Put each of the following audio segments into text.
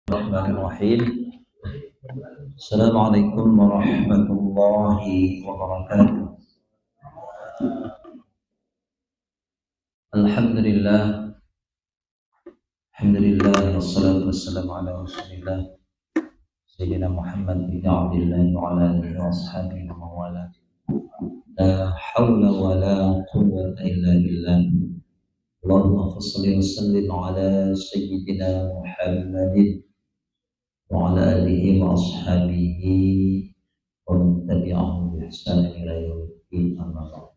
Bismillahirrahmanirrahim. Assalamualaikum warahmatullahi wabarakatuh. Alhamdulillah. Alhamdulillah wassalatu wassalamu ala Rasulillah Sayyidina Muhammad bin Abdullah wa ala alihi wa ashabihi wa mawala. La hawla wa la quwwata illa billah. Allahumma shalli wa sallim ala Sayyidina Muhammadin wa ala alihi wa ashabihi wa man tabi'ahum bi ihsan ila yaumil amma ba'd.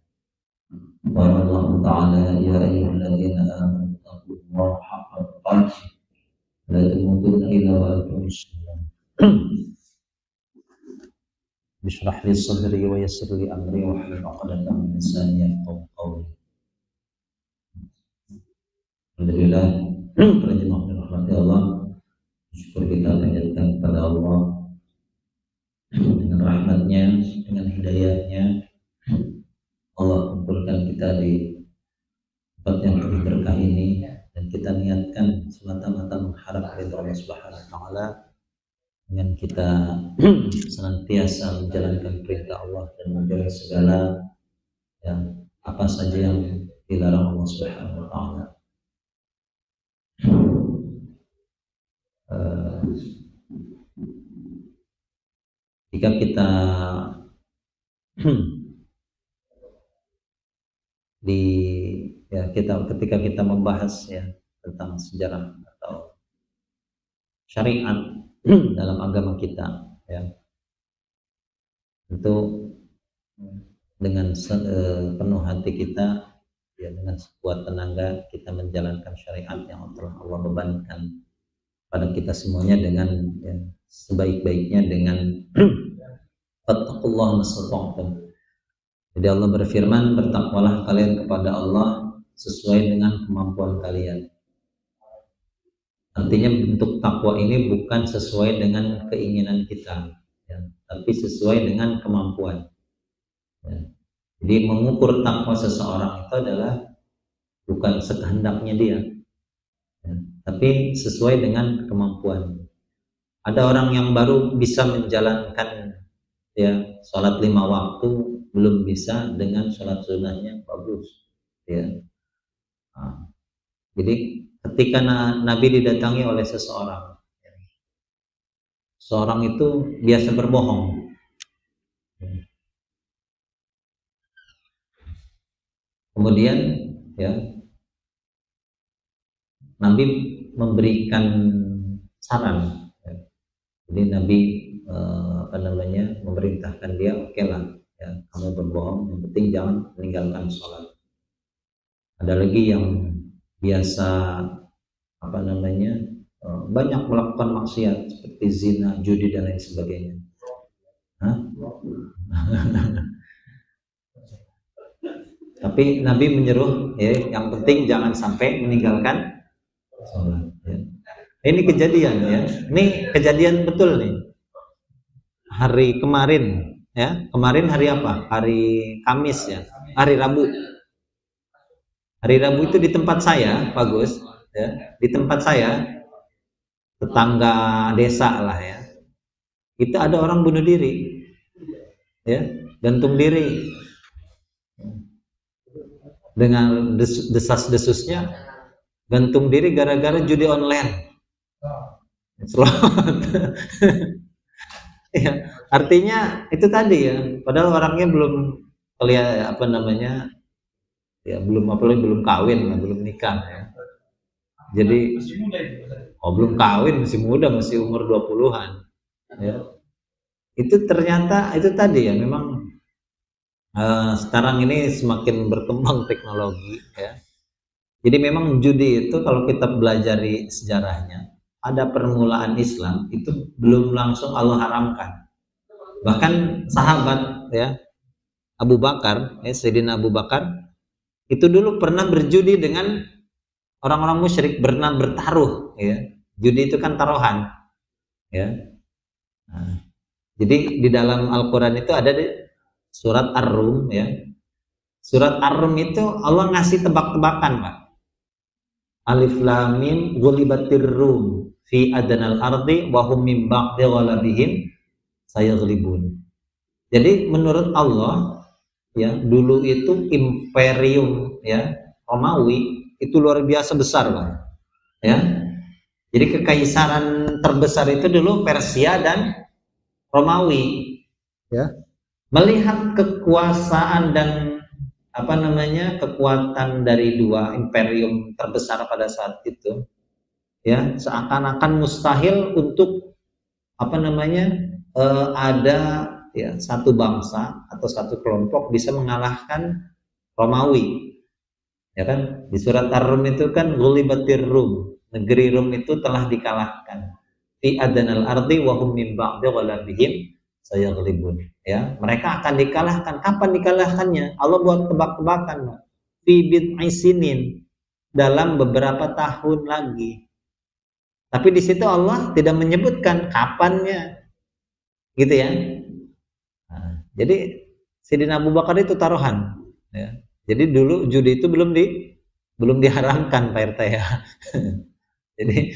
Qala Allah ta'ala ya ayyuhalladzina amanu taqullaha haqqa tuqatih wa la tamutunna illa wa antum muslimun. Bishrah li sadri wa yassir li amri wa hlul 'uqdatam min lisani yafqahu qawli. Alhamdulillah, terjemah dan rahmat Allah. Syukur kita panjatkan kepada Allah dengan rahmatnya, dengan hidayahnya. Allah kumpulkan kita di tempat yang penuh berkah ini, dan kita niatkan semata-mata mengharap ridha Allah Subhanahu wa taala dengan kita senantiasa menjalankan perintah Allah dan menjauhi segala apa saja yang dilarang Allah Subhanahu wa taala. Jika kita ketika kita membahas tentang sejarah atau syariat dalam agama kita, tentu dengan penuh hati kita, dengan sekuat tenaga kita menjalankan syariat yang telah Allah bebankan pada kita semuanya dengan sebaik-baiknya, dengan fattaqullaha mastata'tum. Jadi Allah berfirman, bertakwalah kalian kepada Allah sesuai dengan kemampuan kalian. Artinya bentuk takwa ini bukan sesuai dengan keinginan kita, tapi sesuai dengan kemampuan. Jadi mengukur takwa seseorang itu adalah bukan sekehendaknya dia, tapi sesuai dengan kemampuan. Ada orang yang baru bisa menjalankan sholat 5 waktu, belum bisa dengan sholat sunnahnya bagus. Jadi ketika Nabi didatangi oleh seseorang, seorang itu biasa berbohong. Kemudian Nabi memberikan saran. Jadi Nabi memerintahkan dia, oke lah, kamu berbohong, yang penting jangan meninggalkan sholat. Ada lagi yang biasa banyak melakukan maksiat seperti zina, judi dan lain sebagainya. Tapi Nabi menyuruh yang penting jangan sampai meninggalkan sholat. Ini kejadian ini kejadian betul nih. Hari kemarin kemarin hari apa? Hari Kamis hari Rabu. Hari Rabu itu di tempat saya, Pak Gus, di tempat saya, tetangga desa lah itu ada orang bunuh diri, gantung diri dengan desas-desusnya, gantung diri gara-gara judi online. Artinya itu tadi padahal orangnya belum belum kawin, belum nikah jadi belum kawin, masih muda, masih umur 20-an itu ternyata itu tadi memang sekarang ini semakin berkembang teknologi jadi memang judi itu kalau kita belajari sejarahnya, ada permulaan Islam itu belum langsung Allah haramkan. Bahkan sahabat Abu Bakar, Sayyidina Abu Bakar itu dulu pernah berjudi dengan orang-orang musyrik, pernah bertaruh Judi itu kan taruhan jadi di dalam Al-Qur'an itu ada di surat Ar-Rum Surat Ar-Rum itu Allah ngasih tebak-tebakan, Pak. Alif Lam Mim ghulibatir Rum. fi adnal ardi wa hum min ba'di ghalabihim sayaghlibun. Jadi menurut Allah ya, dulu itu imperium ya Romawi itu luar biasa besar, Pak. Ya. Jadi kekaisaran terbesar itu dulu Persia dan Romawi. Ya. Melihat kekuasaan dan kekuatan dari dua imperium terbesar pada saat itu, ya, seakan-akan mustahil untuk ada ya satu bangsa atau satu kelompok bisa mengalahkan Romawi. Ya kan, di surat Ar-Rum itu kan ghulibatir Rum, negeri Rum itu telah dikalahkan. Fi adnal ardi wa hum min ba'di ghalabihim sayaghlibun. Ya, mereka akan dikalahkan. Kapan dikalahkannya? Allah buat tebak-tebakan, fi bid'i sinin, dalam beberapa tahun lagi. Tapi di situ Allah tidak menyebutkan kapannya. Gitu ya. Nah, jadi Sayyidina Abu Bakar itu taruhan, ya. Jadi dulu judi itu belum diharamkan, Pak RT ya. Jadi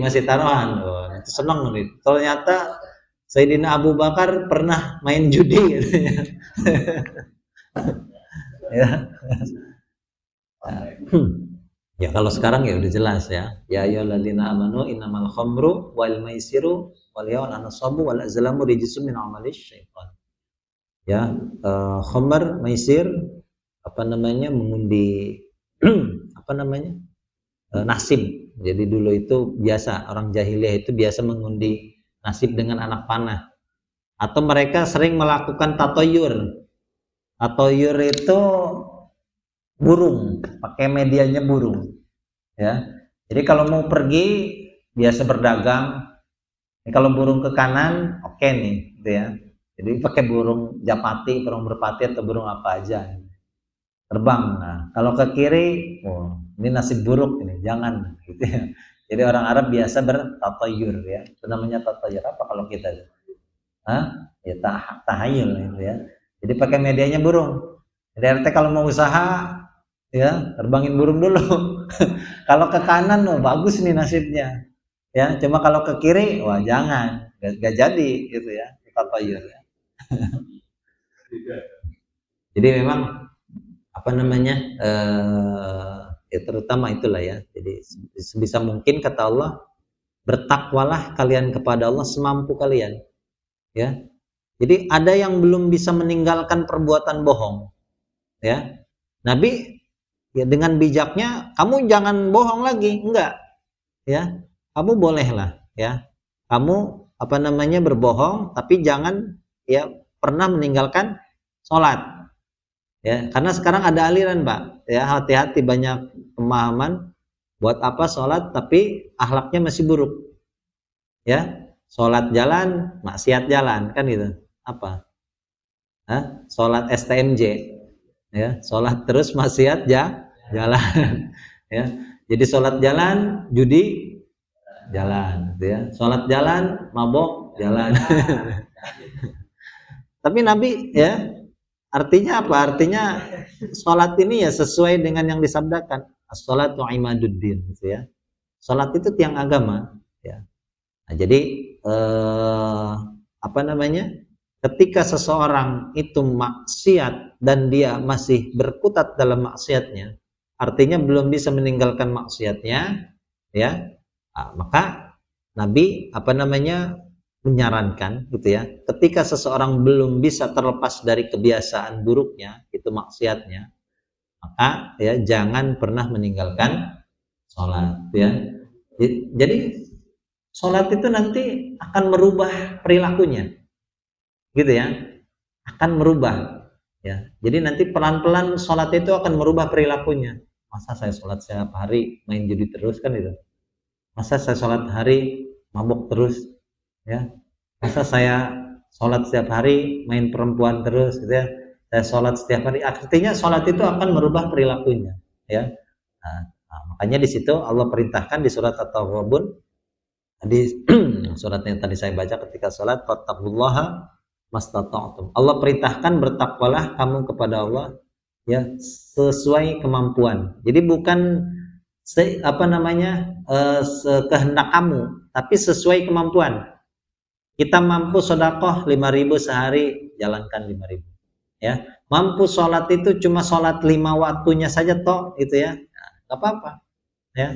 masih taruhan. Oh, senang nih. Ternyata Sayyidina Abu Bakar pernah main judi gitu ya. Ya. Ya kalau sekarang ya udah jelas ya. Ya ayyuhalladzina amanu innamal khamru wal maisiru wal anasabu wal azlamu rijsun min amalis syaitan. Ya, khamr, maisir, mengundi nasib. Jadi dulu itu biasa, orang jahiliyah itu biasa mengundi nasib dengan anak panah. Atau mereka sering melakukan tatoyur. Tatoyur itu burung, pakai medianya burung. Ya. Jadi kalau mau pergi biasa berdagang. Kalau burung ke kanan, oke nih, gitu ya. Jadi pakai burung japati, burung merpati atau burung apa aja. Terbang. Nah, kalau ke kiri, ini nasib buruk ini, jangan gitu ya. Jadi orang Arab biasa bertatayur ya. Itu namanya tatayur apa kalau kita? Ya tahayul gitu ya. Jadi pakai medianya burung. Jadi RT kalau mau usaha ya, terbangin burung dulu. Kalau ke kanan bagus nih nasibnya. Ya, cuma kalau ke kiri wah jangan. Gak jadi gitu ya. Tatayur ya. Jadi memang ya terutama itulah ya. Jadi sebisa mungkin kata Allah, bertakwalah kalian kepada Allah semampu kalian. Ya. Jadi ada yang belum bisa meninggalkan perbuatan bohong. Ya. Nabi ya dengan bijaknya, kamu jangan bohong lagi, enggak. Ya. Kamu bolehlah ya. Kamu berbohong tapi jangan ya pernah meninggalkan sholat. Ya, karena sekarang ada aliran, Pak. Ya, hati-hati banyak pemahaman buat apa sholat tapi akhlaknya masih buruk. Ya, sholat jalan, maksiat jalan, kan gitu. Apa? Sholat STMJ. Ya, sholat terus maksiat jalan. Ya, jadi sholat jalan, judi jalan, gitu ya. Sholat jalan, mabok jalan. Tapi Nabi ya. Artinya apa? Artinya sholat ini ya sesuai dengan yang disabdakan. As-sholatu imaduddin, gitu ya. Sholat itu tiang agama. Ya. Nah, jadi ketika seseorang itu maksiat dan dia masih berkutat dalam maksiatnya, artinya belum bisa meninggalkan maksiatnya, ya. Nah, maka Nabi menyarankan gitu ya, ketika seseorang belum bisa terlepas dari kebiasaan buruknya itu maksiatnya, maka ya jangan pernah meninggalkan sholat ya. Jadi sholat itu nanti akan merubah perilakunya gitu ya, akan merubah ya. Jadi nanti pelan-pelan sholat itu akan merubah perilakunya. Masa saya sholat setiap hari main judi terus, kan itu? Masa saya sholat hari mabok terus, ya, masa saya sholat setiap hari main perempuan terus, gitu ya. Saya sholat setiap hari, artinya sholat itu akan merubah perilakunya, ya. Nah, makanya di situ Allah perintahkan di surat At-Taghabun, di surat yang tadi saya baca ketika sholat, fattaqullaha mastata'tum. Allah perintahkan bertakwalah kamu kepada Allah ya sesuai kemampuan. Jadi bukan kehendak kamu, tapi sesuai kemampuan. Kita mampu sedekah 5.000 sehari, jalankan 5.000. Ya, mampu sholat itu cuma sholat 5 waktunya saja toh, itu ya, nggak apa-apa. Ya,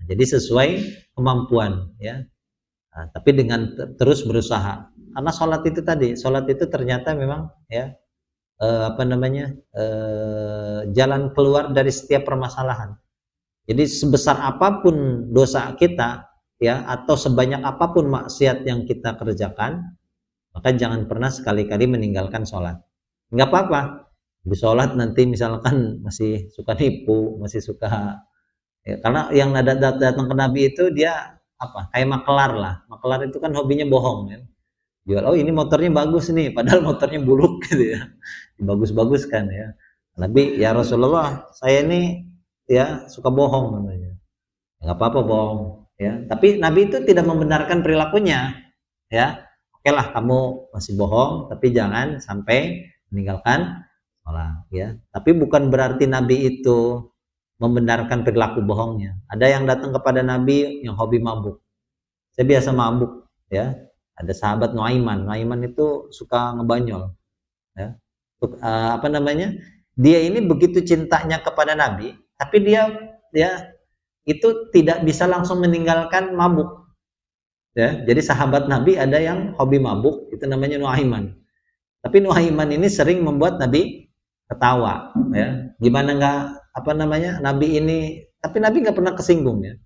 jadi sesuai kemampuan. Ya, tapi dengan terus berusaha. Karena sholat itu tadi, sholat itu ternyata memang ya jalan keluar dari setiap permasalahan. Jadi sebesar apapun dosa kita, ya, atau sebanyak apapun maksiat yang kita kerjakan, maka jangan pernah sekali-kali meninggalkan sholat. Nggak apa-apa, di sholat nanti misalkan masih suka nipu, masih suka, ya, karena yang datang ke Nabi itu dia kayak makelar lah. Makelar itu kan hobinya bohong, ya. Jual, oh ini motornya bagus nih, padahal motornya buluk gitu ya, bagus-baguskan ya. Nabi, ya Rasulullah, saya ini ya suka bohong namanya. Nggak apa-apa bohong, ya. Tapi Nabi itu tidak membenarkan perilakunya, ya. Oke lah, kamu masih bohong, tapi jangan sampai meninggalkan sholat, ya. Tapi bukan berarti Nabi itu membenarkan perilaku bohongnya. Ada yang datang kepada Nabi yang hobi mabuk. Saya biasa mabuk, ya. Ada sahabat Nuaiman. Nuaiman itu suka ngebanyol, ya. Dia ini begitu cintanya kepada Nabi, tapi dia itu tidak bisa langsung meninggalkan mabuk. Ya, jadi sahabat Nabi ada yang hobi mabuk, itu namanya Nuaiman. Tapi Nuaiman ini sering membuat Nabi ketawa, ya. Gimana Nabi ini, tapi Nabi nggak pernah kesinggung, ya.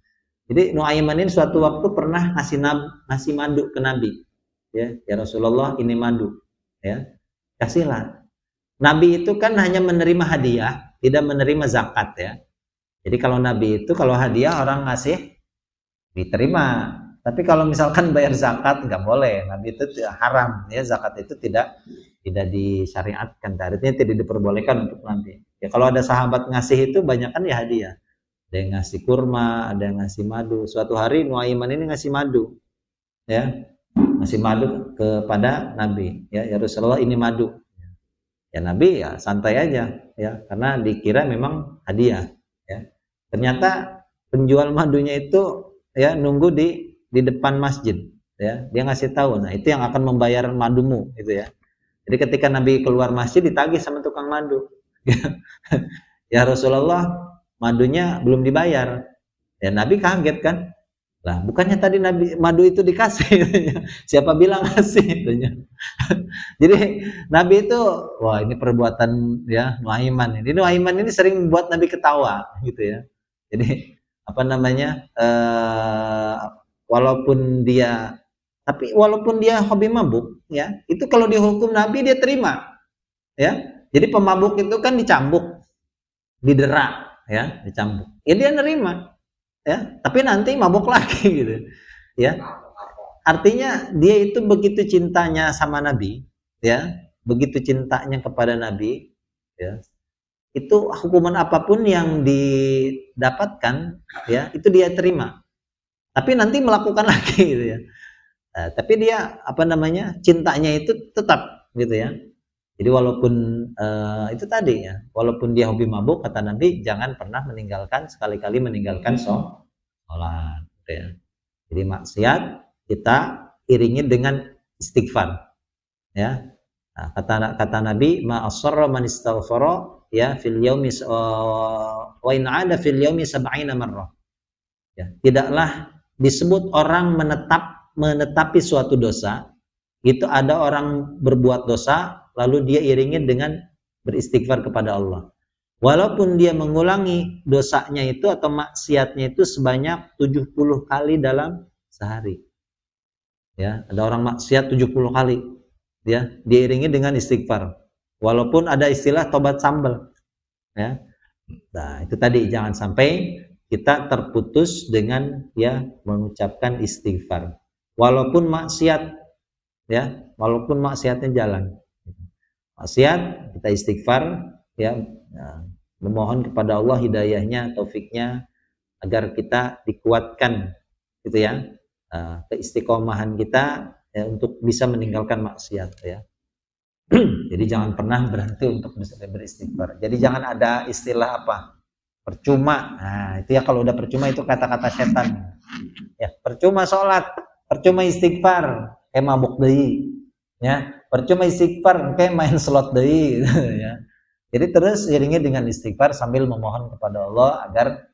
Jadi Nuaiman ini suatu waktu pernah ngasih madu ke Nabi. Ya Rasulullah, ini madu, ya. Kasihlah. Nabi itu kan hanya menerima hadiah, tidak menerima zakat, ya. Jadi kalau Nabi itu kalau hadiah orang ngasih diterima. Tapi kalau misalkan bayar zakat nggak boleh. Nabi itu haram, ya. Zakat itu tidak disyariatkan, artinya tidak diperbolehkan untuk nanti. Ya kalau ada sahabat ngasih itu banyak kan ya hadiah. Ada yang ngasih kurma, ada yang ngasih madu. Suatu hari Nuaiman ini ngasih madu, ya. Ngasih madu kepada Nabi, ya Rasulullah, ini madu. Ya Nabi ya santai aja, ya, karena dikira memang hadiah, ya. Ternyata penjual madunya itu ya nunggu di depan masjid, ya. Dia ngasih tahu, nah itu yang akan membayar madumu, gitu ya. Jadi ketika Nabi keluar masjid ditagih sama tukang madu. Ya Rasulullah, madunya belum dibayar. Ya Nabi kaget kan. Lah, bukannya tadi Nabi madu itu dikasih, siapa bilang kasih? Jadi Nabi itu, wah ini perbuatan ya Nuaiman. Jadi Nuaiman ini sering membuat Nabi ketawa, gitu ya. Jadi walaupun dia hobi mabuk, ya, itu kalau dihukum Nabi dia terima, ya. Jadi pemabuk itu kan dicambuk, didera, ya, dicambuk. Ya dia nerima. Ya, tapi nanti mabuk lagi gitu, ya. Artinya dia itu begitu cintanya sama Nabi, ya, begitu cintanya kepada Nabi, ya. Itu hukuman apapun yang didapatkan, ya, itu dia terima. Tapi nanti melakukan lagi gitu ya. Tapi dia cintanya itu tetap gitu ya. Jadi walaupun itu tadi ya, walaupun dia hobi mabuk, kata Nabi jangan pernah sekali-kali meninggalkan sholat, gitu ya. Jadi maksiat kita iringi dengan istighfar, ya. Nah, kata Nabi, ma asarra man istaghfara ya fil yaumi wa in 'ada fil yaumi 70 marrah. Ya, tidaklah disebut orang menetapi suatu dosa, itu ada orang berbuat dosa lalu dia iringi dengan beristighfar kepada Allah. Walaupun dia mengulangi dosanya itu atau maksiatnya itu sebanyak 70 kali dalam sehari. Ya, ada orang maksiat 70 kali. Ya, diiringi dengan istighfar. Walaupun ada istilah tobat sambal. Ya. Nah, itu tadi jangan sampai kita terputus dengan ya mengucapkan istighfar. Walaupun maksiat, ya, walaupun maksiatnya jalan. Maksiat kita istighfar, ya, memohon kepada Allah hidayahnya, taufiknya, agar kita dikuatkan, gitu ya, keistiqomahan kita ya, untuk bisa meninggalkan maksiat, ya. Jadi jangan pernah berhenti untuk beristighfar. Jadi jangan ada istilah percuma. Nah, itu ya kalau udah percuma itu kata-kata setan. Ya, percuma sholat, percuma istighfar, kayak mabuk deui. Ya, percuma istighfar, kayak main slot deui ya. Jadi terus iringi dengan istighfar sambil memohon kepada Allah agar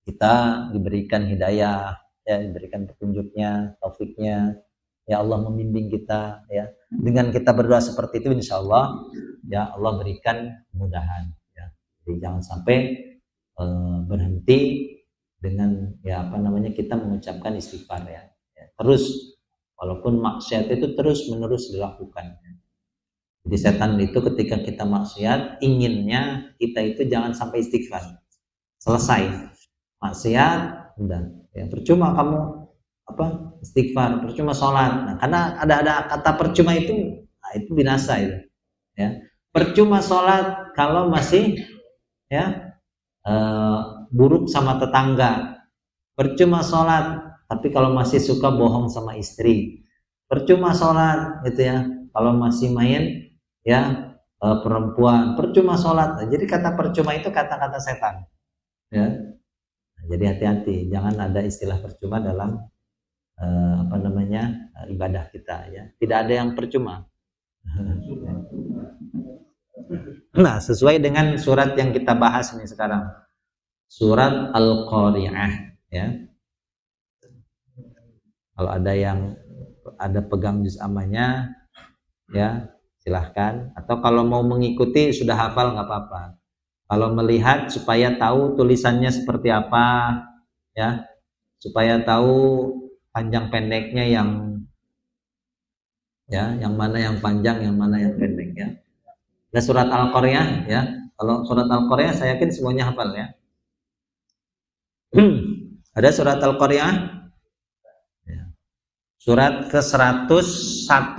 kita diberikan hidayah, ya, diberikan petunjuknya, taufiknya. Ya Allah membimbing kita, ya. Dengan kita berdoa seperti itu, insya Allah, ya Allah berikan kemudahan. Ya. Jadi jangan sampai berhenti dengan ya apa namanya kita mengucapkan istighfar ya. Terus walaupun maksiat itu terus menerus dilakukan. Jadi setan itu ketika kita maksiat inginnya kita itu jangan sampai istighfar. Selesai maksiat udah ya percuma kamu apa istighfar, percuma sholat. Nah, karena ada kata percuma itu, nah itu binasa itu. Ya. Percuma sholat kalau masih ya buruk sama tetangga. Percuma sholat, tapi kalau masih suka bohong sama istri. Percuma sholat, gitu ya. Kalau masih main, ya perempuan. Percuma sholat. Nah, jadi kata percuma itu kata-kata setan. Ya. Nah, jadi hati-hati, jangan ada istilah percuma dalam apa namanya ibadah kita. Ya. Tidak ada yang percuma. Nah, sesuai dengan surat yang kita bahas ini sekarang. Surat Al-Qari'ah, ya. Kalau ada yang pegang juz amanya, ya, silahkan. Atau kalau mau mengikuti sudah hafal nggak apa-apa. Kalau melihat supaya tahu tulisannya seperti apa, ya. Supaya tahu panjang pendeknya yang mana yang panjang, yang mana yang pendek, ya. Ada surat Al-Qari'ah, ya. Kalau surat Al-Qari'ah saya yakin semuanya hafal, ya. Ada surat Al-Qari'ah, ya. Surat ke-101,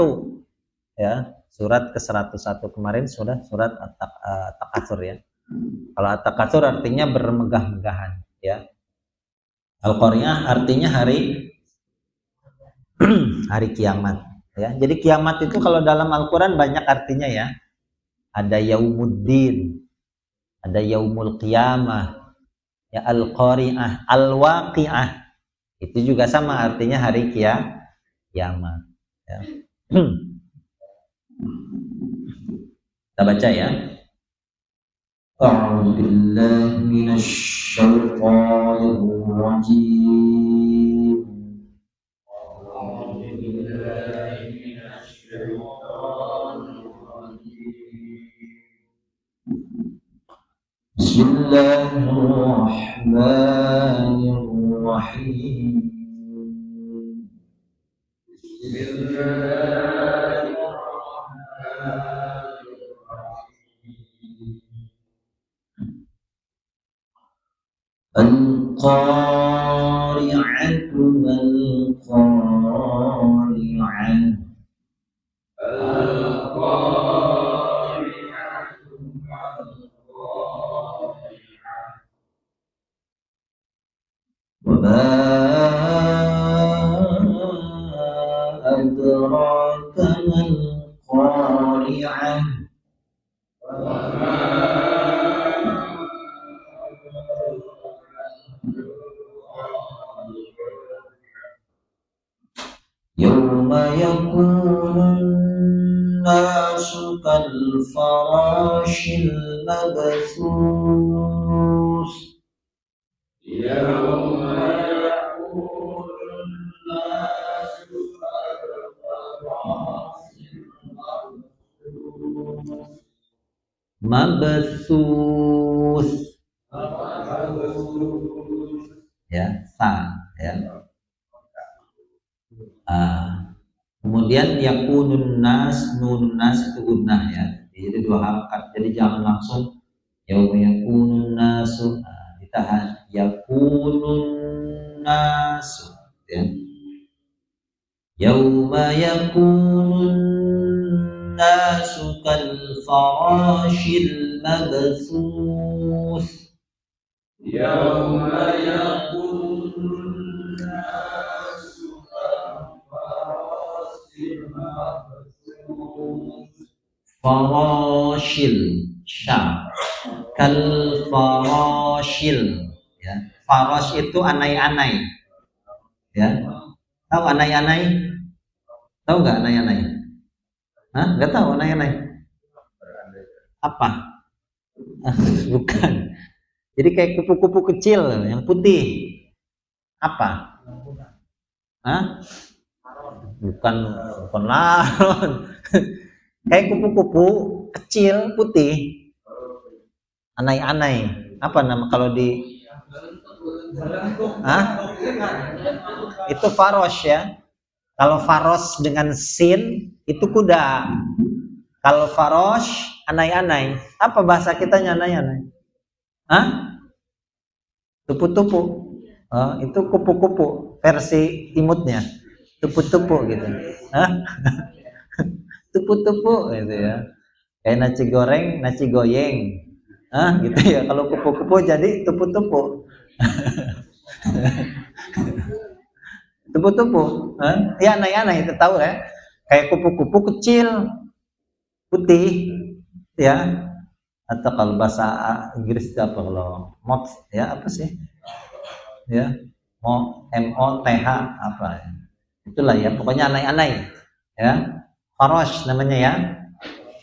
ya. Surat ke-101 kemarin sudah surat At-Takatsur, ya. Kalau At-Takatsur artinya bermegah-megahan, ya. Al-Qari'ah artinya hari kiamat, ya. Jadi kiamat itu kalau dalam Al-Qur'an banyak artinya, ya. Ada yaumuddin, ada yaumul qiyamah, ya, al-qari'ah, al-waqi'ah. Itu juga sama artinya hari kiamat, ya. Kita baca, ya. A'udzu billahi minasy syaithanir rajim. A'udzu billahi minasy syaithanir Bismillahirrahmanirrahim. Al-Qari'atu mal-Qari'ah. وما أدراك ما القارعة يوم يكون الناس كالفراش المبثوث يوم يكون الناس كالفراش المبثوث ya sa ya. Kemudian yakunun nas, nun nas itu gunnah, ya. Jadi dua harakat. Jadi jangan langsung yauma yakunun nasu, ditahan yakunun nasu, ya. Yauma yakunun nasu kal farashil mabthus. Yauma yakunun nasu kal farashil mabthus. Farashil sya kal farashil faroshil, ya. Farosh itu anai-anai, ya. Tahu anai-anai? Tahu nggak anai-anai? Hah? Nggak tahu anai-anai? Apa? Bukan. Jadi kayak kupu-kupu kecil yang putih. Apa? Hah? Bukan, bukan laron. Kayak kupu-kupu kecil putih. Anai-anai. Apa nama kalau di? Hah? Itu faros ya. Kalau faros dengan sin itu kuda. Kalau faros anai-anai. Apa bahasa kitanya anai-anai? Hah? Tupu-tupu. Oh, itu kupu-kupu versi imutnya. Tupu-tupu gitu. Hah? Tupu-tupu gitu ya. Kayak nasi goreng, nasi goyeng. Hah? Gitu ya. Kalau kupu-kupu jadi tupu-tupu. Tupu-tupu. Ya aneh-aneh itu tahu ya. Kayak kupu-kupu kecil putih ya. Atau kalau bahasa Inggris itu apa kalau moth ya apa sih? Ya. MOTH apa ya? Itulah ya. Pokoknya aneh-aneh ya. Faros namanya ya.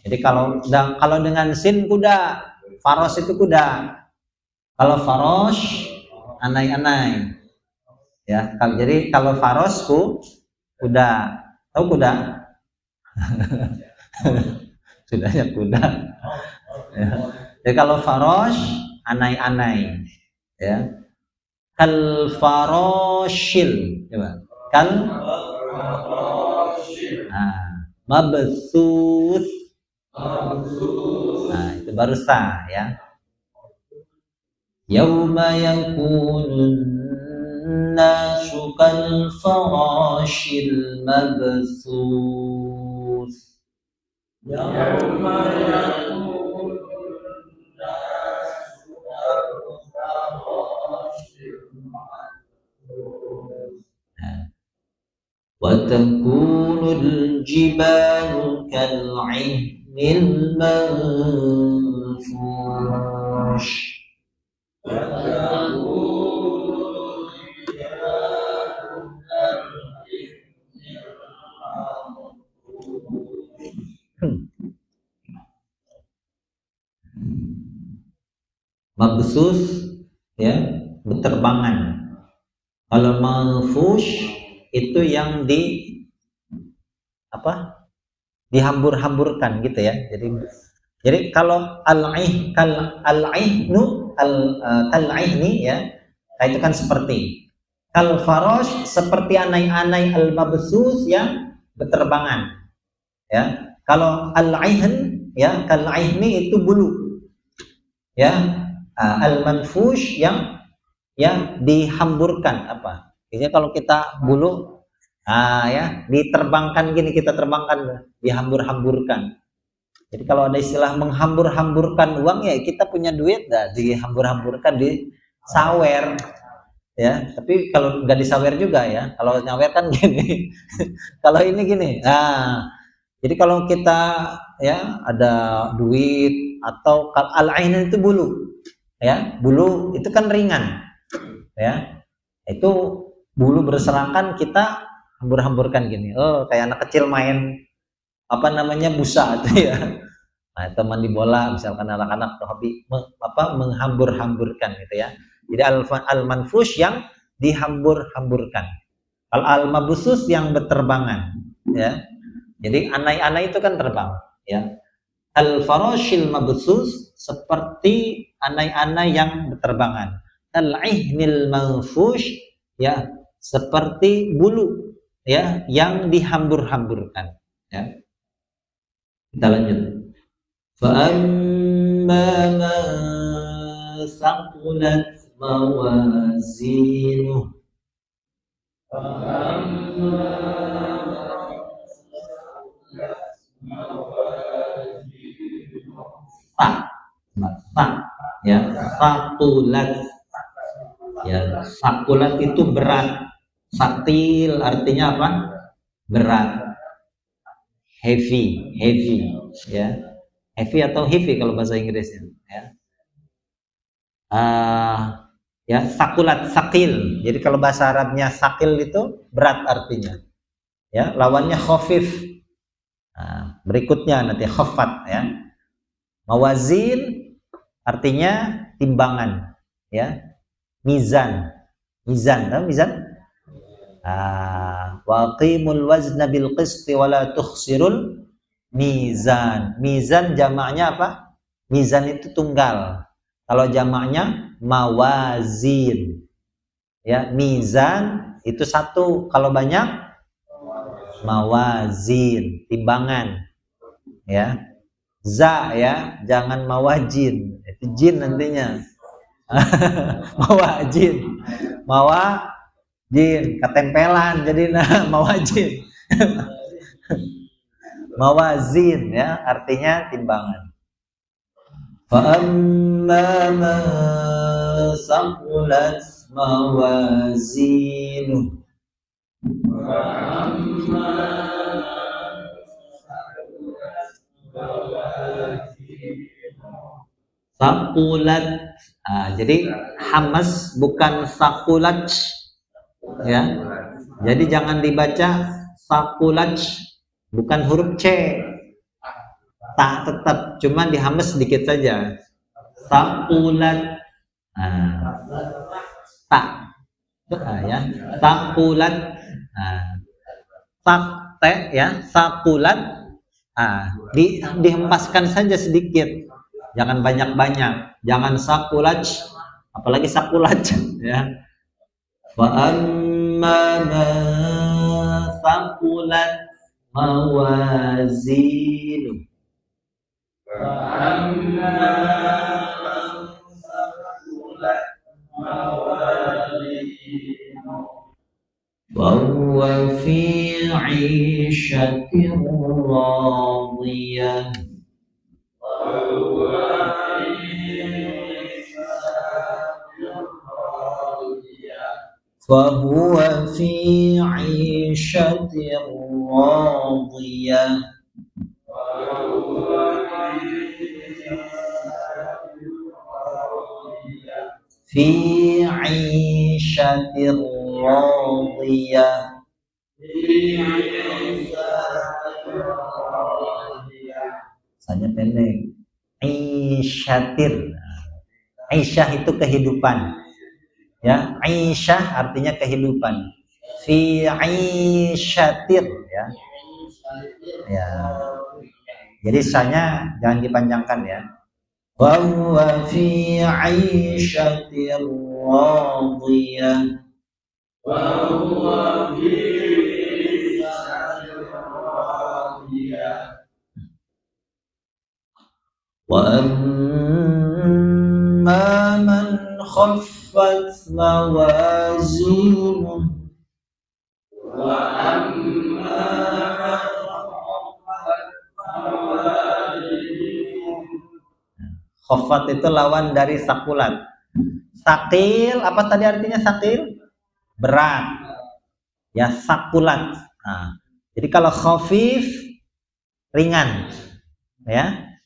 Jadi kalau dengan sin kuda, faros itu kuda. Kalau faros anai-anai. Ya, jadi kalau farosku kuda. Tahu kuda? Sudahnya kuda. Ya. Jadi kalau faros anai-anai. Ya. Kal faroshil. Coba. Kal mabsus. Nah, itu baru sah ya. Yauma yakunun nasu kal farashil mabsus. Yauma yakunun nasu kal farashil mabsus. Wa takunul jibalu kal'ihmil manfush. Mabsus ya, berterbangan. Kalau manfush itu yang dihambur-hamburkan gitu ya. Jadi kalau al-aihni ya, itu kan seperti kal farosh seperti anai-anai al-mabsus yang berterbangan ya. Kalau al-aihn ya, kal aihni itu bulu ya. Al-manfush yang dihamburkan apa? Biasanya kalau kita bulu ya diterbangkan gini, kita terbangkan, dihambur-hamburkan. Jadi kalau ada istilah menghambur-hamburkan uang ya kita punya duit dah dihambur-hamburkan di sawer ya. Tapi kalau nggak disawer juga ya. Kalau nyawer kan gini. Kalau ini gini. Nah, jadi kalau kita ya ada duit atau al-ain itu bulu ya, bulu itu kan ringan ya. Itu bulu berserakan kita hambur-hamburkan gini. Oh, kayak anak kecil main apa namanya busa itu ya. Nah, teman di bola misalkan anak-anak hobi menghambur-hamburkan gitu ya. Jadi al-manfush yang dihambur-hamburkan. Al-mabsus yang berterbangan ya. Jadi anai-anai itu kan terbang ya. Al-farashil mabsus seperti anai-anai yang berterbangan. Al-ihnil manfush ya seperti bulu ya yang dihambur-hamburkan ya. Kita lanjut. Fa amma man saqulat mawazinuh ya saqulat ya, saqulat itu berat. Saktil artinya apa? Berat. Heavy ya. Heavy atau heavy kalau bahasa Inggrisnya ya. Ya, sakulat, sakil. Jadi kalau bahasa Arabnya sakil itu berat artinya. Ya, lawannya khafif. Berikutnya nanti khafat ya. Mawazin artinya timbangan ya. Mizan. Mizan, tahu mizan? Waqimul wazna bil qisti wa la tukhsirul mizan. Mizan jamaknya apa? Mizan itu tunggal. Kalau jamaknya mawazin. Ya, mizan itu satu. Kalau banyak mawazin, timbangan. Ya. Za ya, jangan mawajin. Itu jin nantinya. Mawajin. Mawajin, ketempelan jadi mawajin. Mawazin ya, artinya timbangan. Fa amma ma saqulat mawazinu. Saqulat. Jadi hamas bukan saqulat ya. Jadi jangan dibaca saqulat, bukan huruf C. Tak tetap, cuma dihamas sedikit saja. Saqulat. Tak. Ya, saqulat. Tak te ya, saqulat. Dihempaskan saja sedikit. Jangan banyak-banyak. Jangan saqulat, apalagi saqulat ya. Wa amma ma saqulat mawazinu. وهو في عيشة راضية فهو في عيشة راضية في عيشة راضية. Saja pendek. Aisyatir. Aisyah itu kehidupan. Ya, Aisyah artinya kehidupan. Fi aisyatir ya. Ya. Jadi sanya jangan dipanjangkan ya. Wa huwa fi 'aisyatin radiyah. Wa huwa fi 'aisyatin radiyah. Wa amma man khaffat mawazinuhu. Wa amma khafat itu lawan dari sakulat. Sakil, apa tadi artinya sakil? Berat. Ya, sakulat. Jadi kalau khafif ringan. Ya.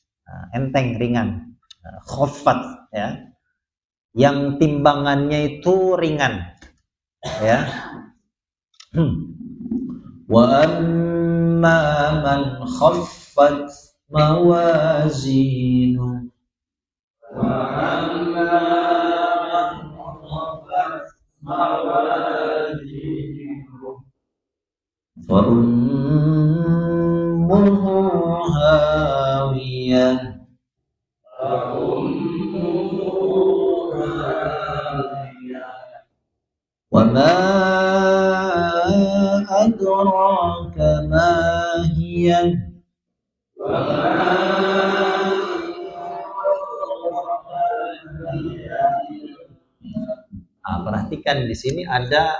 Enteng, ringan. Khafat ya. Yang timbangannya itu ringan. Ya. Wa amma man khaffat mawazinu. فأمه هاوية وما أدراك ما هي perhatikan di sini ada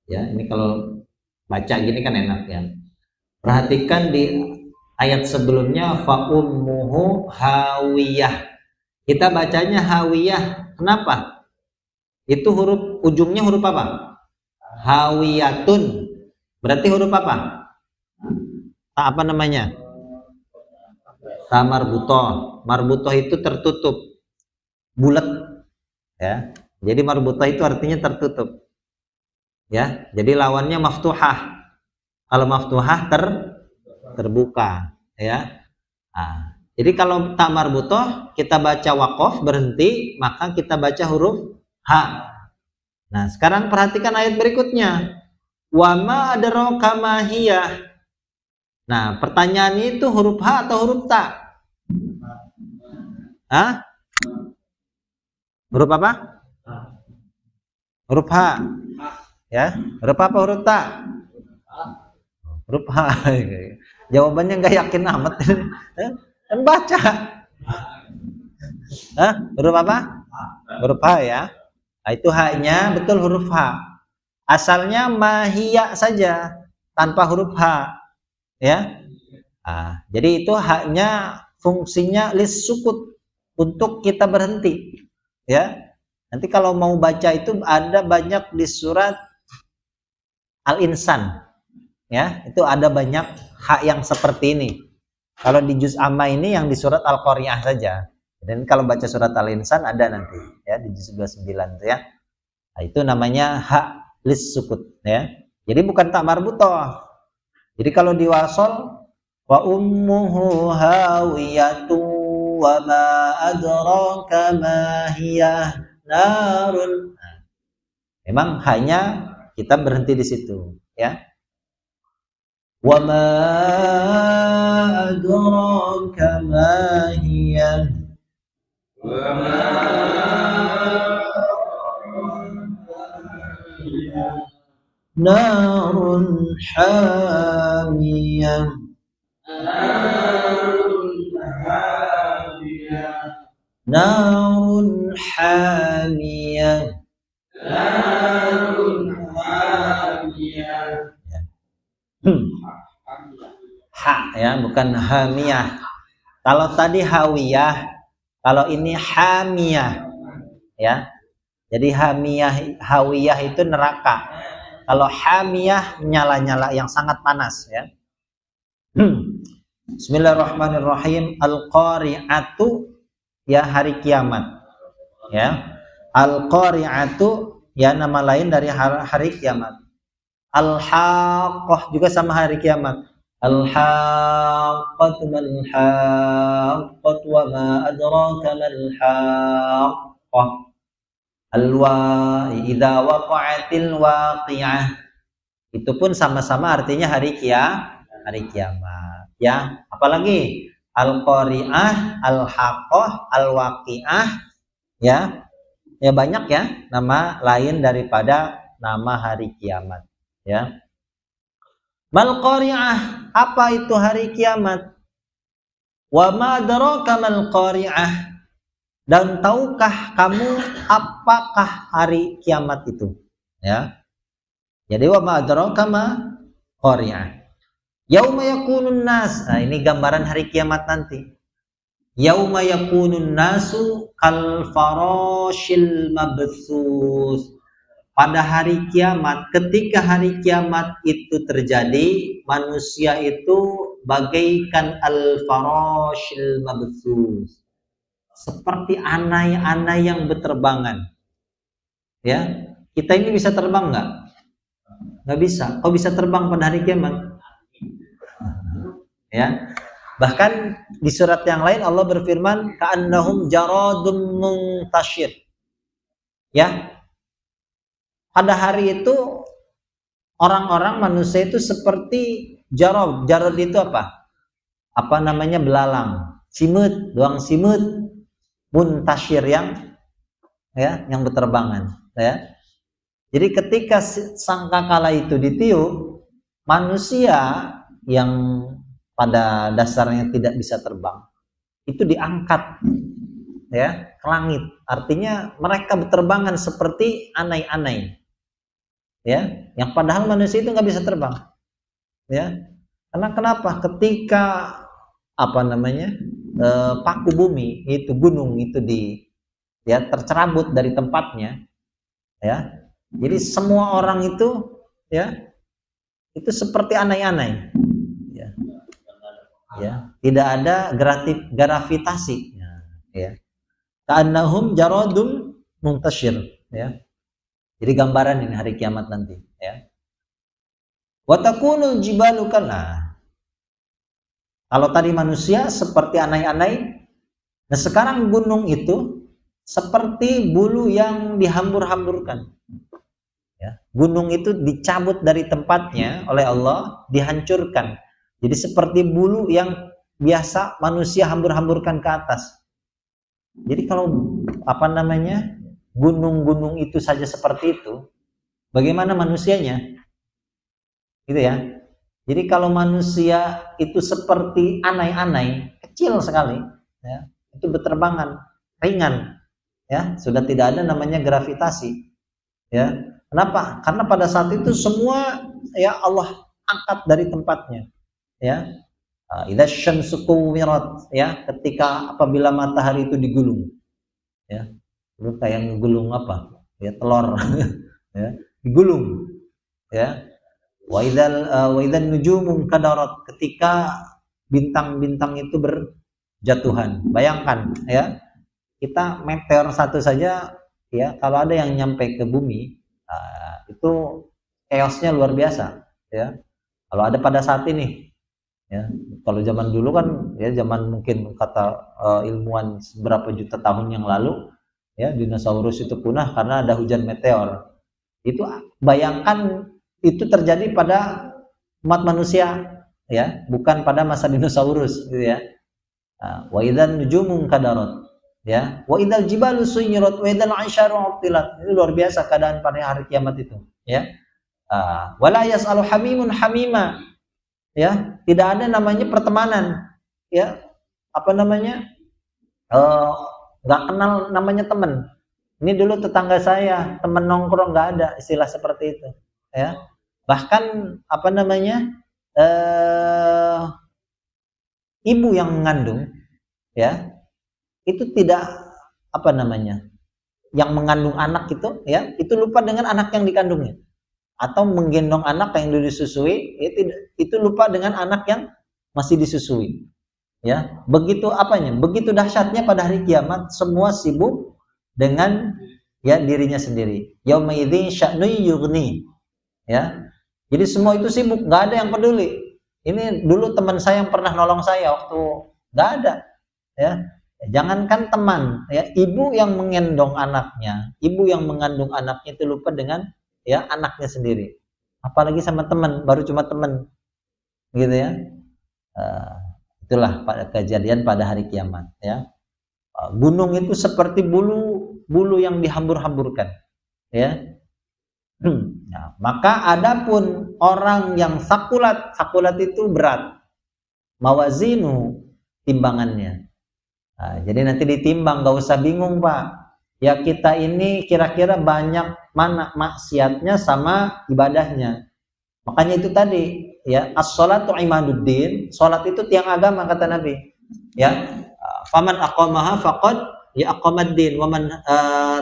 ya, ini kalau baca gini kan enak ya. Perhatikan di ayat sebelumnya fa ummuhu hawiyah. Kita bacanya hawiyah. Kenapa? Itu huruf ujungnya huruf apa? Hawiyatun. Berarti huruf apa? Apa namanya? Ta marbutoh. Marbutoh itu tertutup. Bulat Ya. Jadi marbutah itu artinya tertutup. Ya. Jadi lawannya maftuhah. Kalau maftuhah terbuka, ya. Nah, jadi kalau tak marbutah kita baca waqaf berhenti, maka kita baca huruf H. Nah, sekarang perhatikan ayat berikutnya. Wa ma adraka ma hiya. Nah, pertanyaannya itu huruf H atau huruf ta? Hah? Huruf apa? Huruf H. Ya, huruf apa huruf ta? Huruf H. Jawabannya nggak yakin amat. Kan baca. Hah? Huruf apa? Huruf H ya. Nah, itu H-nya betul huruf H. Asalnya mahiyya saja tanpa huruf H. Ya. Nah, jadi itu H-nya fungsinya lis sukut untuk kita berhenti. Ya. Nanti kalau mau baca itu ada banyak di surat Al-Insan. Ya, itu ada banyak hak yang seperti ini. Kalau di juz amma ini yang di surat Al-Qari'ah saja. Dan kalau baca surat Al-Insan ada nanti ya di juz 29 itu ya. Nah, itu namanya hak lis sukut ya. Jadi bukan tak marbutah. Jadi kalau di wasol wa ummuhu hawiyatu wa ma adraka ma hiya narun. Nah, memang hanya kita berhenti di situ ya. Wa ma adraka ma hiya wa ma narun hamiyah narun hamiyah ha ya, bukan hamiyah. Kalau tadi hawiyah, kalau ini hamiyah ya. Jadi hamiyah, hawiyah itu neraka. Kalau hamiyah nyala-nyala yang sangat panas ya. Bismillahirrahmanirrahim. Al-qari'atu ya hari kiamat. Ya. Al-qari'atu ya nama lain dari hari kiamat. Al-haqqah juga sama hari kiamat. Al-haqqatu mal haqqatu wa ma adraka mal haqqah. Idza waqa'atil waqi'ah. Itu pun sama-sama artinya hari kiamat. Ya, apalagi al-qari'ah, al-haqqah, al-waqi'ah ya. Ya banyak ya nama lain daripada nama hari kiamat ya. Mal qari'ah, apa itu hari kiamat? Wa ma adraka mal qari'ah. Dan tahukah kamu apakah hari kiamat itu? Ya. Jadi wa ma adraka ma qari'ah. Yauma yakunun nas. Nah, ini gambaran hari kiamat nanti. Yauma yakunun nasu kal farashil mabthus. Pada hari kiamat, ketika hari kiamat itu terjadi, manusia itu bagaikan al farashil mabthus. Seperti anai-anai yang berterbangan. Ya, kita ini bisa terbang nggak? Nggak bisa. Kau bisa terbang pada hari kiamat? Ya. Bahkan di surat yang lain Allah berfirman, ka'annahum jaradun muntashir. Ya. Pada hari itu orang-orang manusia itu seperti jarad. Jarad itu apa? Apa namanya belalang? Simut, doang simut. Muntashir yang berterbangan ya. Jadi ketika sangkakala itu ditiup, manusia yang pada dasarnya tidak bisa terbang itu diangkat ya ke langit. Artinya mereka berterbangan seperti anai-anai ya, yang padahal manusia itu nggak bisa terbang ya. Karena kenapa? Ketika paku bumi itu gunung itu tercerabut dari tempatnya ya. Jadi semua orang itu ya itu seperti anai-anai ya. Tidak ada gravitasi ya. Ka'annahum jaradum muntasyir, ya. Jadi gambaran ini hari kiamat nanti, ya. Wa takunul jibalu kana. Kalau tadi manusia seperti anai-anai, nah sekarang gunung itu seperti bulu yang dihambur-hamburkan. Ya. Gunung itu dicabut dari tempatnya oleh Allah, dihancurkan. Jadi seperti bulu yang biasa manusia hambur-hamburkan ke atas. Jadi kalau gunung-gunung itu saja seperti itu, bagaimana manusianya? Gitu ya. Jadi kalau manusia itu seperti anai-anai, kecil sekali, ya, itu berterbangan, ringan, ya, sudah tidak ada namanya gravitasi, ya. Kenapa? Karena pada saat itu semua ya Allah angkat dari tempatnya, ya. Idza syamsu kuwirat, ya, ketika apabila matahari itu digulung, ya. Itu kayak ngegulung apa? Ya, telur, ya, digulung, ya. Wa idzan nujumu kadarat, ketika bintang-bintang itu berjatuhan. Bayangkan, ya, kita meteor satu saja, ya, kalau ada yang nyampe ke bumi, itu chaosnya luar biasa, ya. Kalau ada pada saat ini, ya, kalau zaman dulu kan, ya, zaman mungkin kata ilmuwan beberapa juta tahun yang lalu, ya, dinosaurus itu punah karena ada hujan meteor. Itu bayangkan itu terjadi pada umat manusia, ya, bukan pada masa dinosaurus, gitu ya. Wa idzan nujumu kadarat, ya, wa idzal jibalu suyirat wa idzal 'isyaru 'attilat. Itu luar biasa keadaan pada hari kiamat itu, ya. Wala yas'alu hamimun hamima, ya, tidak ada namanya pertemanan, ya, nggak kenal namanya teman. Ini dulu tetangga saya, teman nongkrong, nggak ada istilah seperti itu, ya. Bahkan ibu yang mengandung, ya, itu tidak yang mengandung anak itu, ya, itu lupa dengan anak yang dikandungnya, atau menggendong anak yang disusui, itu lupa dengan anak yang masih disusui, ya. Begitu dahsyatnya pada hari kiamat, semua sibuk dengan, ya, dirinya sendiri. Yauma idzin sya'nu yughni, ya. Jadi semua itu sibuk, nggak ada yang peduli. Ini dulu teman saya yang pernah nolong saya waktu, nggak ada, ya. Jangankan teman, ya, ibu yang menggendong anaknya, ibu yang mengandung anaknya itu lupa dengan, ya, anaknya sendiri. Apalagi sama teman, baru cuma teman, gitu ya. Itulah pada kejadian pada hari kiamat, ya. Gunung itu seperti bulu yang dihambur-hamburkan, ya. Nah, maka adapun orang yang sakulat itu berat, mawazinu, timbangannya. Nah, jadi nanti ditimbang, gak usah bingung Pak. Ya, kita ini kira-kira banyak mana maksiatnya sama ibadahnya. Makanya itu tadi, ya, as-sholatu imaduddin, sholat itu tiang agama kata Nabi. Ya, faman aqamaha faqad ya aqamaddin, wa man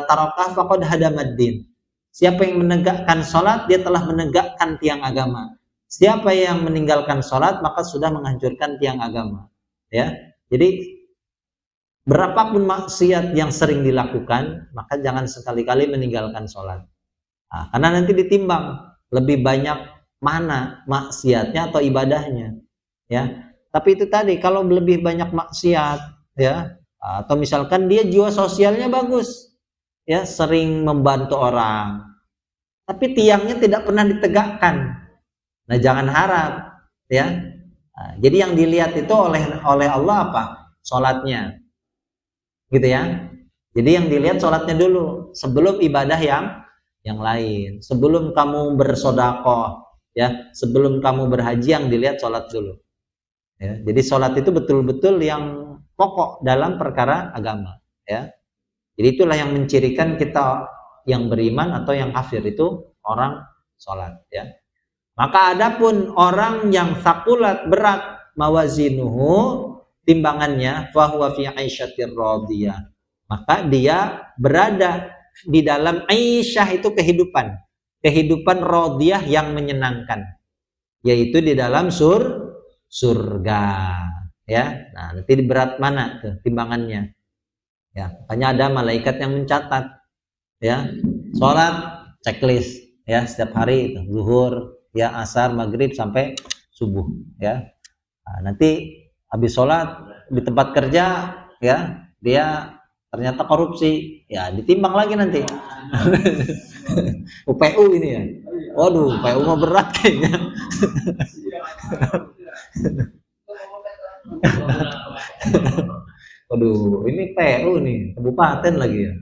tarakah faqad hadamaddin. Siapa yang menegakkan sholat, dia telah menegakkan tiang agama. Siapa yang meninggalkan sholat, maka sudah menghancurkan tiang agama. Ya, jadi berapapun maksiat yang sering dilakukan, maka jangan sekali-kali meninggalkan sholat. Nah, karena nanti ditimbang lebih banyak mana maksiatnya atau ibadahnya. Ya, tapi itu tadi, kalau lebih banyak maksiat, ya, atau misalkan dia jiwa sosialnya bagus, ya, sering membantu orang, tapi tiangnya tidak pernah ditegakkan. Nah, jangan harap, ya. Nah, jadi yang dilihat itu oleh Allah apa? Sholatnya, gitu ya. Jadi yang dilihat sholatnya dulu sebelum ibadah yang lain. Sebelum kamu bersodakoh, ya, sebelum kamu berhaji, yang dilihat sholat dulu. Ya, jadi sholat itu betul-betul yang pokok dalam perkara agama, ya. Jadi itulah yang mencirikan kita yang beriman atau yang kafir itu orang sholat, ya. Maka adapun orang yang sakulat, berat, mawazinuhu, timbangannya, fahuwa fi 'aisyatir radiyah, maka dia berada di dalam aisyah, itu kehidupan radiyah yang menyenangkan, yaitu di dalam surga, ya. Nah, nanti berat mana tuh timbangannya, ya. Makanya ada malaikat yang mencatat, ya. Sholat checklist ya, setiap hari itu zuhur, ya, asar, maghrib sampai subuh ya. Nah, nanti habis sholat di tempat kerja ya, dia ternyata korupsi, ya ditimbang lagi nanti. UPU ini ya. Waduh, UPU mah berat kayaknya. Waduh, ini PU nih, kabupaten lagi ya.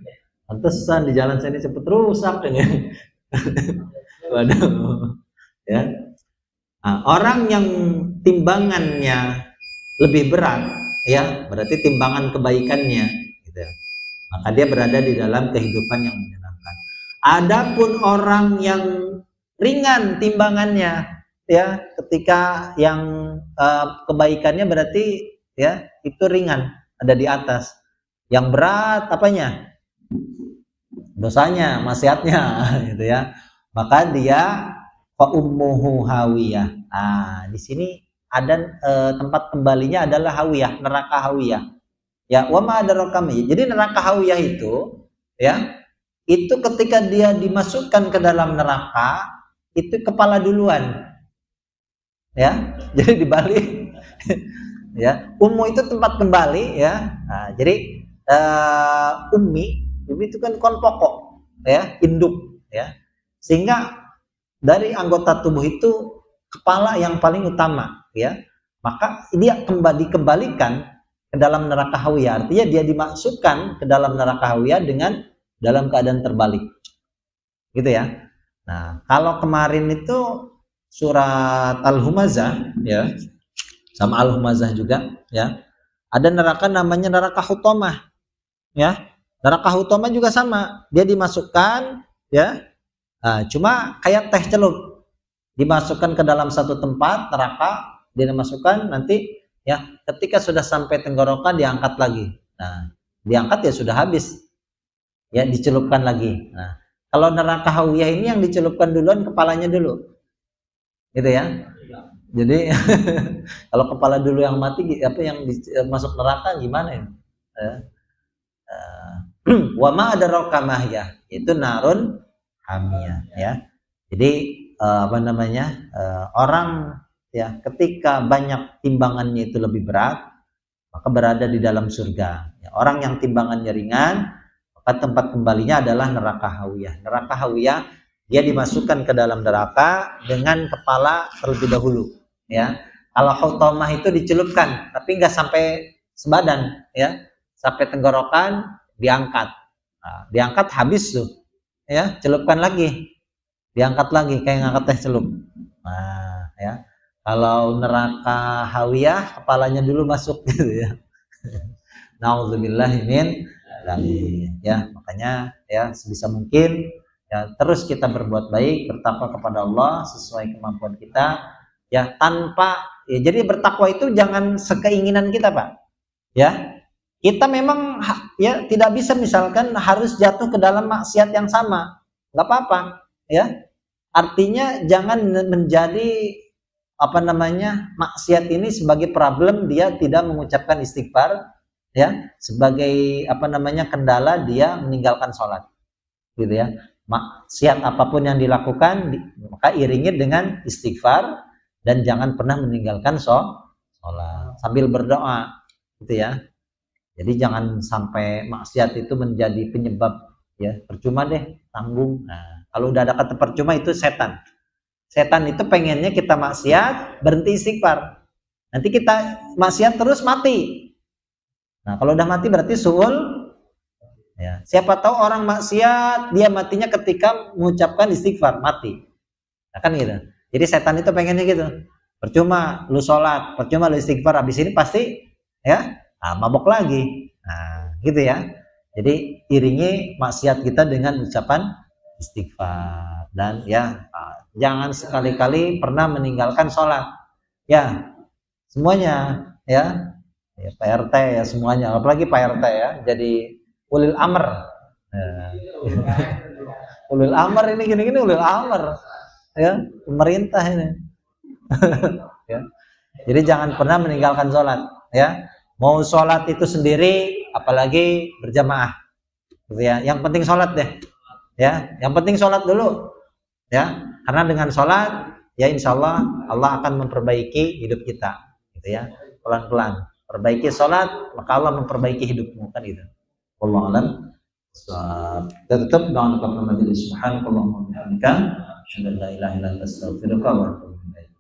Pantesan di jalan saya ini cepet rusak ini. Waduh, ya. Nah, orang yang timbangannya lebih berat, ya, berarti timbangan kebaikannya, gitu. Maka dia berada di dalam kehidupan yang menyenangkan. Adapun orang yang ringan timbangannya, ya, ketika yang kebaikannya berarti ya itu ringan, ada di atas. Yang berat apanya? Dosanya, maksiatnya, gitu ya. Maka dia fa ummuhu hawiyah. Nah, di sini ada tempat kembalinya adalah hawiyah, neraka hawiyah. Ya, wa ma adraka. Jadi neraka hawiyah itu ya, itu ketika dia dimasukkan ke dalam neraka, itu kepala duluan. Ya, jadi dibalik. Ya, ummu itu tempat kembali ya. Nah, jadi ummi itu kan kon pokok ya, induk ya. Sehingga dari anggota tubuh itu kepala yang paling utama ya. Maka dia dikembalikan ke dalam neraka hawiyah. Artinya dia dimasukkan ke dalam neraka hawiyah dengan dalam keadaan terbalik. Gitu ya. Nah, kalau kemarin itu surat Al-Humazah ya, sama Al-Humazah juga ya. Ada neraka namanya neraka hutomah ya. Neraka hutomah juga sama, dia dimasukkan ya. Nah, cuma kayak teh celup, dimasukkan ke dalam satu tempat neraka, dia dimasukkan nanti ya, ketika sudah sampai tenggorokan diangkat lagi. Nah, diangkat ya sudah habis. Ya, dicelupkan lagi. Nah, kalau neraka hawiyah ini yang dicelupkan duluan kepalanya dulu. Gitu ya. Jadi kalau kepala dulu yang mati, apa yang masuk neraka gimana ya? Wa ma adraka mahya, itu narun hamiyah ya. Jadi apa namanya? Orang ya ketika banyak timbangannya itu lebih berat, maka berada di dalam surga. Ya, orang yang timbangannya ringan, maka tempat kembalinya adalah neraka hawiyah. Neraka hawiyah dia dimasukkan ke dalam neraka dengan kepala terlebih dahulu ya. Kalau hutomah itu dicelupkan tapi nggak sampai sebadan ya, sampai tenggorokan diangkat. Nah, diangkat habis tuh ya, celupkan lagi, diangkat lagi kayak ngangkat teh celup. Nah ya, kalau neraka hawiyah kepalanya dulu masuk gitu ya. Nauzubillahi min dzalik ya. Makanya ya sebisa mungkin ya terus kita berbuat baik, bertakwa kepada Allah sesuai kemampuan kita ya, tanpa ya, jadi bertakwa itu jangan sekeinginan kita Pak ya. Kita memang ya tidak bisa misalkan harus jatuh ke dalam maksiat yang sama, nggak apa-apa ya. Artinya jangan menjadi apa namanya maksiat ini sebagai problem dia tidak mengucapkan istighfar ya, sebagai apa namanya kendala dia meninggalkan sholat gitu ya. Maksiat apapun yang dilakukan maka iringi dengan istighfar dan jangan pernah meninggalkan sholat sambil berdoa gitu ya. Jadi jangan sampai maksiat itu menjadi penyebab ya, percuma deh tanggung. Nah, kalau udah ada kata percuma itu setan. Setan itu pengennya kita maksiat berhenti istighfar. Nanti kita maksiat terus mati. Nah, kalau udah mati berarti suul ya. Siapa tahu orang maksiat dia matinya ketika mengucapkan istighfar, mati. Nah, kan gitu. Jadi setan itu pengennya gitu. Percuma lu sholat, percuma lu istighfar, habis ini pasti ya mabok lagi. Nah, gitu ya. Jadi iringi maksiat kita dengan ucapan istighfar dan ya jangan sekali-kali pernah meninggalkan sholat. Ya, semuanya ya. Ya Pak RT ya semuanya, apalagi Pak RT ya. Jadi ulil amr. Ya. Ulil amr ini gini-gini ulil amr. Ya, pemerintah ini. Ya. Jadi jangan pernah meninggalkan sholat ya. Mau sholat itu sendiri, apalagi berjamaah, gitu ya. Yang penting sholat deh, Ya, yang penting sholat dulu. Ya, karena dengan sholat, ya insya Allah Allah akan memperbaiki hidup kita, gitu ya. Pelan-pelan, perbaiki sholat, maka Allah memperbaiki hidupmu, kan gitu. Wallahu a'lam. Kita tutup dengan kalimat majelis subhanakallahumma wa bihamdika asyhadu an la ilaha illa anta astaghfiruka wa atubu ilaik.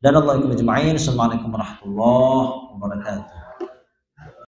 Dan Allah ikum ajma'in. Assalamualaikum warahmatullahi wabarakatuh.